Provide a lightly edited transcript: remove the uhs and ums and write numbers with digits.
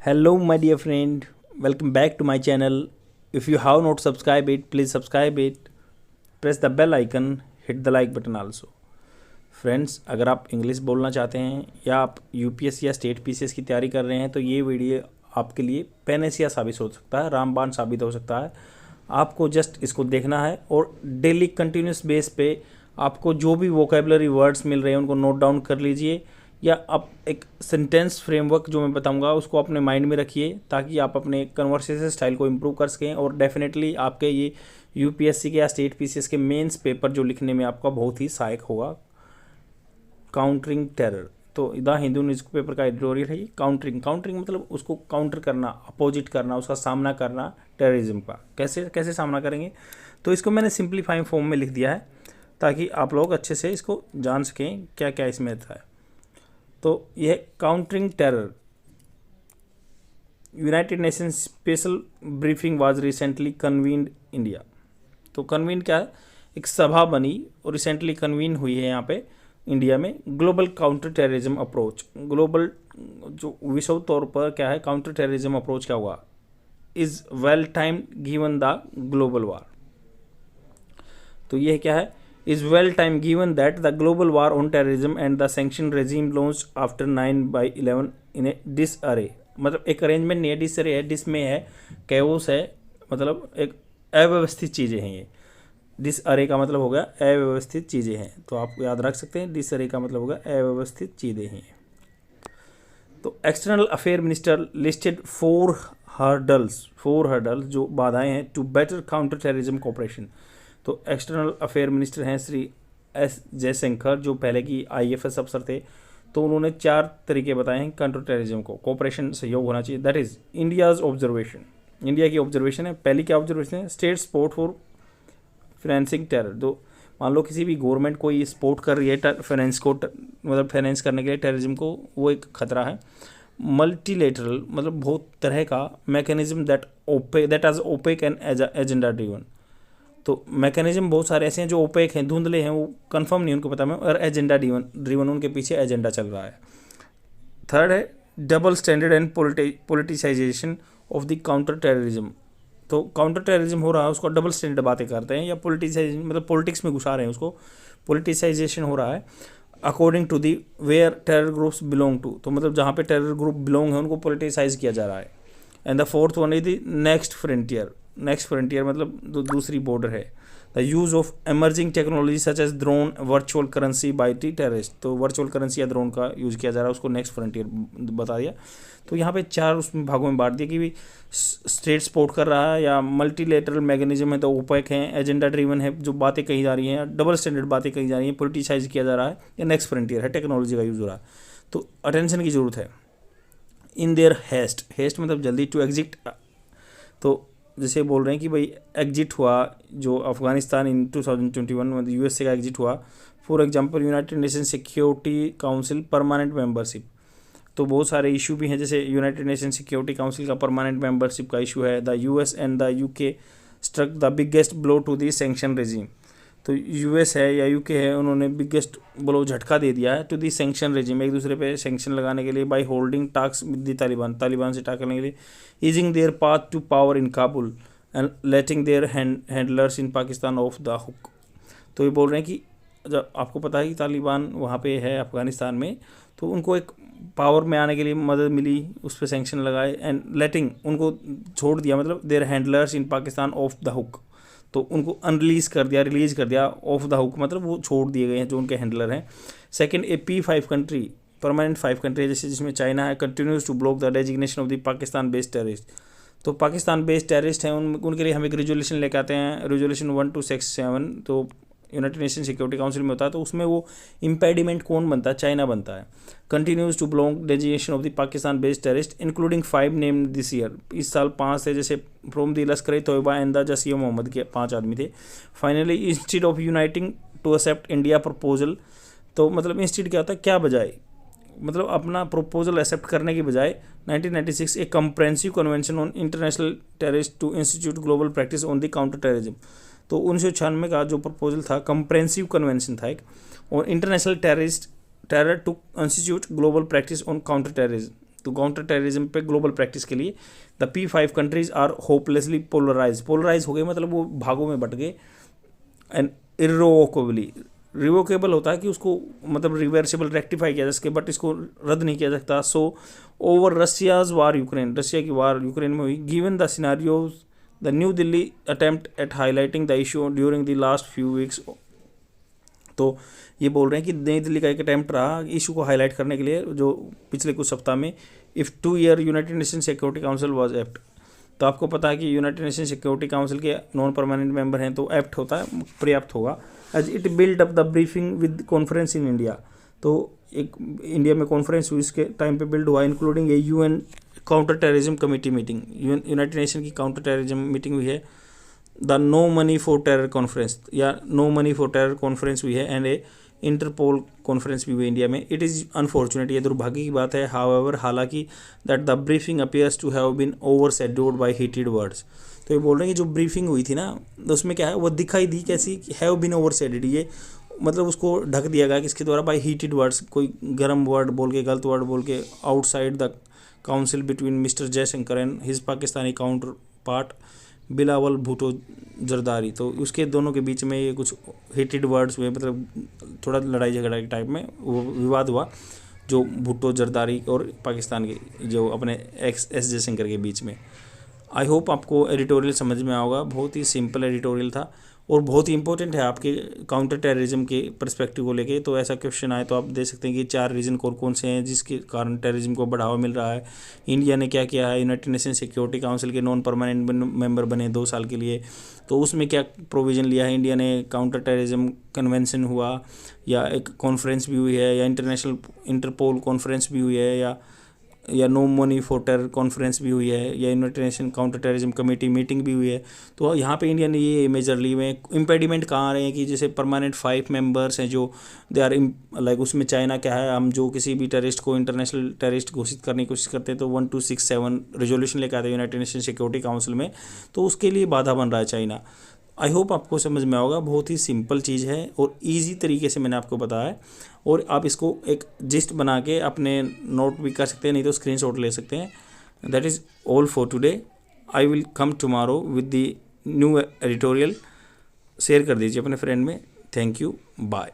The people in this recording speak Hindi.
Hello, my dear friend. Welcome back to my channel. If you have not subscribed it, please subscribe it. Press the bell icon. Hit the like button also. Friends, अगर आप इंग्लिश बोलना चाहते हैं या आप यूपीएससी या स्टेट पीसीएस की तैयारी कर रहे हैं तो ये वीडियो आपके लिए पेनेसिया साबित हो सकता है, रामबाण साबित हो सकता है। आपको जस्ट इसको देखना है और डेली कंटिन्यूस बेस पे आपको जो भी वोकेबलरी वर्ड्स मिल रहे हैं उनको नोट डाउन कर लीजिए, या आप एक सेंटेंस फ्रेमवर्क जो मैं बताऊंगा उसको अपने माइंड में रखिए ताकि आप अपने कन्वर्सेशन स्टाइल को इम्प्रूव कर सकें और डेफिनेटली आपके ये यूपीएससी के या स्टेट पीसीएस के मेंस पेपर जो लिखने में आपका बहुत ही सहायक होगा। काउंटरिंग टेरर, तो द हिंदू न्यूज़पेपर का एडिटोरियल है ये। काउंटरिंग मतलब उसको काउंटर करना, अपोजिट करना, उसका सामना करना टेररिज्म का। कैसे कैसे सामना करेंगे, तो इसको मैंने सिंप्लीफाइंग फॉर्म में लिख दिया है ताकि आप लोग अच्छे से इसको जान सकें क्या क्या इसमें था। तो यह countering terror United Nations special briefing was recently convened India. तो कन्वीन क्या है, एक सभा बनी और रिसेंटली कन्वीन हुई है यहाँ पे इंडिया में। Global counter terrorism approach, global जो विश्व तौर पर क्या है काउंटर टेररिज्म अप्रोच क्या होगा, is well time given the global वार। तो यह क्या है, is well time given that the global war on terrorism and the sanction regime launched after 9/11 in a disarray। मतलब एक अरेंजमेंट नहीं है, डिसअरे है, डिस में है, कैओस है, मतलब एक अव्यवस्थित चीज़ें हैं ये। डिसअरे का मतलब हो गया अव्यवस्थित चीज़ें हैं, तो आप याद रख सकते हैं डिसअरे का मतलब होगा अव्यवस्थित चीज़ें हैं। तो external affair minister listed four hurdles जो बाधाएं हैं to better counter terrorism cooperation. तो एक्सटर्नल अफेयर मिनिस्टर हैं श्री एस जयशंकर, जो पहले की आईएफएस अफसर थे। तो उन्होंने 4 तरीके बताए हैं काउंटर टेररिज्म को कोऑपरेशन सहयोग होना चाहिए। That is India's observation, India की ऑब्जर्वेशन है। पहली क्या ऑब्जर्वेशन है, state support for financing terror. तो मान लो किसी भी गवर्नमेंट कोई सपोर्ट कर रही है फाइनेंस को, मतलब फाइनेंस करने के लिए टेररिज्म को, वो एक खतरा है। मल्टीलेटरल मतलब बहुत तरह का mechanism that as opaque and agenda driven. तो मैकेनिज्म बहुत सारे ऐसे हैं जो ओपेक हैं, धुंधले हैं, वो कंफर्म नहीं उनको पता में, और एजेंडा ड्रिवन उनके पीछे एजेंडा चल रहा है। थर्ड है double standard and politicisation of the counter terrorism. तो काउंटर टेररिज्म हो रहा है उसको डबल स्टैंडर्ड बातें करते हैं, या पोलिटिसाइजेशन मतलब पॉलिटिक्स में घुसा रहे हैं उसको, पोलिटिसाइजेशन हो रहा है according to the where terror groups belong to. तो मतलब जहाँ पे टेरर ग्रुप बिलोंग है उनको पोलिटिसाइज किया जा रहा है। And the fourth one is the next frontier मतलब दूसरी बॉर्डर है। The use of emerging technology such as drone virtual currency by the terrorist. तो वर्चुअल करेंसी या ड्रोन का यूज़ किया जा रहा है, उसको नेक्स्ट फ्रंटियर बता दिया। तो यहाँ पे 4 उसमें भागों में बांट दिया कि भी स्टेट सपोर्ट कर रहा है, या मल्टीलेटरल मैकेनिज्म है तो ओपेक है, एजेंडा ड्रिवन है जो बातें कही जा रही हैं, डबल स्टैंडर्ड बातें कही जा रही हैं, पोलिटिसाइज किया जा रहा है, या नेक्स्ट फ्रंटियर है टेक्नोलॉजी का यूज़ हो रहा है। तो अटेंशन की ज़रूरत है। इन देयर हेस्ट मतलब जल्दी, टू एग्जिट। तो जैसे बोल रहे हैं कि भाई एग्जिट हुआ जो अफगानिस्तान इन 2021 में यूएसए का एग्जिट हुआ। For example United nation security Council permanent membership. तो बहुत सारे इशू भी हैं, जैसे यूनाइटेड नेशन सिक्योरिटी काउंसिल का परमानेंट मेंबरशिप का इशू है। The US and the UK struck the biggest blow to the sanction regime. तो यूएस है या यूके है, उन्होंने बिगेस्ट ब्लो झटका दे दिया है टू दी सैंक्शन रेजिम, एक दूसरे पे सैंक्शन लगाने के लिए, बाय होल्डिंग टास्क विद दी तालिबान से टाक करने के लिए, easing their path to power in Kabul and letting their handlers in Pakistan off the hook. तो ये बोल रहे हैं कि जब आपको पता है कि तालिबान वहाँ पे है अफगानिस्तान में, तो उनको एक पावर में आने के लिए मदद मिली, उस पर सैंक्शन लगाए, एंड लेटिंग उनको छोड़ दिया, मतलब their handlers in Pakistan off the hook. तो उनको रिलीज़ कर दिया ऑफ द हुक, मतलब वो छोड़ दिए गए हैं जो उनके हैंडलर हैं। Second, a P5 country, permanent 5 country जैसे जिसमें चाइना है, continues to block the designation of the Pakistan based terrorist. तो पाकिस्तान बेस्ड टेररिस्ट हैं उनके लिए हम एक रेजोल्यूशन लेकर आते हैं, रेजोल्यूशन 1267। तो यूनाइटेड नेशन सिक्योरिटी काउंसिल में होता है, तो उसमें वो इम्पेडिमेंट कौन बनता है, चाइना बनता है। Continues to block designation of the Pakistan based terrorist including 5 name this year. इस साल 5 थे, जैसे from the Lashkar e Taiba and the जसीम मोहम्मद के 5 आदमी थे। Finally instead of uniting to accept India proposal. तो मतलब इंस्टीड क्या होता है, क्या बजाय, मतलब अपना प्रपोजल एक्सेप्ट करने की बजाय 1996 एक comprehensive convention on international terrorist to institute global practice on the counter terrorism. तो 1996 का जो प्रपोजल था, कंप्रेहेंसिव कन्वेंशन था एक, और international terror to institute global practice on counter terrorism. तो काउंटर टेररिज्म पे ग्लोबल प्रैक्टिस के लिए the P5 countries are hopelessly polarise हो गए, मतलब वो भागों में बट गए। एंड इर्रिवोकेबली, रिवोकेबल होता है कि उसको मतलब रिवर्सिबल रेक्टिफाई किया जा सके, बट इसको रद्द नहीं किया जा सकता। सो ओवर रशियाज वार यूक्रेन, रशिया की वार यूक्रेन में हुई। Given the scenarios the new Delhi attempt at highlighting the issue during the last few weeks, तो ये बोल रहे हैं कि नई दिल्ली का एक अटैम्प्ट रहा इशू को हाईलाइट करने के लिए जो पिछले कुछ सप्ताह में। If 2 year united nation security council was apt, तो आपको पता है कि यूनाइटेड नेशन सिक्योरिटी काउंसिल के नॉन परमानेंट मेंबर हैं, तो एप्ट होता है, पर्याप्त होगा। As it build up the briefing with conference in India, तो एक इंडिया में कॉन्फ्रेंस हुई, इसके टाइम पे बिल्ड हुआ, including a UN counter terrorism committee meeting, United Nation की काउंटर टेररिज्म मीटिंग हुई है। The no money for terror conference या no money for terror conference हुई है, एंड ए इंटरपोल कॉन्फ्रेंस भी हुई इंडिया में। इट इज़ अनफॉर्चुनेट, ये दुर्भाग्य की बात है, हाउएवर, हालांकि that the briefing appears to have been over scheduled by heated words, तो ये बोल रहे हैं कि जो ब्रीफिंग हुई थी ना, तो उसमें क्या है, वो दिखाई दी कैसी, हैव बीन ओवर शेडेड, ये मतलब उसको ढक दिया गया किसके द्वारा, बाई हीटेड वर्ड्स, कोई गर्म वर्ड बोल के, गलत वर्ड बोल के, outside the council between mister Jaishankar and his Pakistani counter part Bilawal Bhutto Zardari, तो उसके दोनों के बीच में ये कुछ हेटेड वर्ड्स हुए, मतलब थोड़ा लड़ाई झगड़ा के टाइप में वो विवाद हुआ, जो भुट्टो जरदारी और पाकिस्तान के जो अपने एस जयशंकर के बीच में। आई होप आपको एडिटोरियल समझ में आएगा, बहुत ही सिंपल एडिटोरियल था और बहुत ही इंपॉर्टेंट है आपके काउंटर टेररिज्म के पर्सपेक्टिव को लेके। तो ऐसा क्वेश्चन आए तो आप दे सकते हैं कि 4 रीजन कौन कौन से हैं जिसके कारण टेररिज्म को बढ़ावा मिल रहा है, इंडिया ने क्या किया है, यूनाइटेड नेशन सिक्योरिटी काउंसिल के नॉन परमानेंट मेंबर बने 2 साल के लिए, तो उसमें क्या प्रोविज़न लिया है इंडिया ने, काउंटर टेररिज्म कन्वेंशन हुआ या एक कॉन्फ्रेंस भी हुई है, या इंटरनेशनल इंटरपोल कॉन्फ्रेंस भी हुई है, या no money for terror conference भी हुई है, या united nation counter terrorism committee meeting भी हुई है। तो यहाँ पे इंडिया ने ये मेजर ली हुए। इम्पेडिमेंट कहाँ आ रहे हैं कि जैसे परमानेंट 5 मेंबर्स हैं जो दे आर लाइक, उसमें चाइना क्या है, हम जो किसी भी टेररिस्ट को इंटरनेशनल टेररिस्ट घोषित करने की कोशिश करते हैं तो 1267 रेजोल्यूशन लेकर आते हैं यूनाइटेड नेशन सिक्योरिटी काउंसिल में, तो उसके लिए बाधा बन रहा है चाइना। आई होप आपको समझ में आएगा, बहुत ही सिंपल चीज़ है और इजी तरीके से मैंने आपको बताया है, और आप इसको एक जिस्ट बना के अपने नोट भी कर सकते हैं, नहीं तो स्क्रीनशॉट ले सकते हैं। That is all for today. I will come tomorrow with the new editorial. Share कर दीजिए अपने फ्रेंड में। Thank you, bye.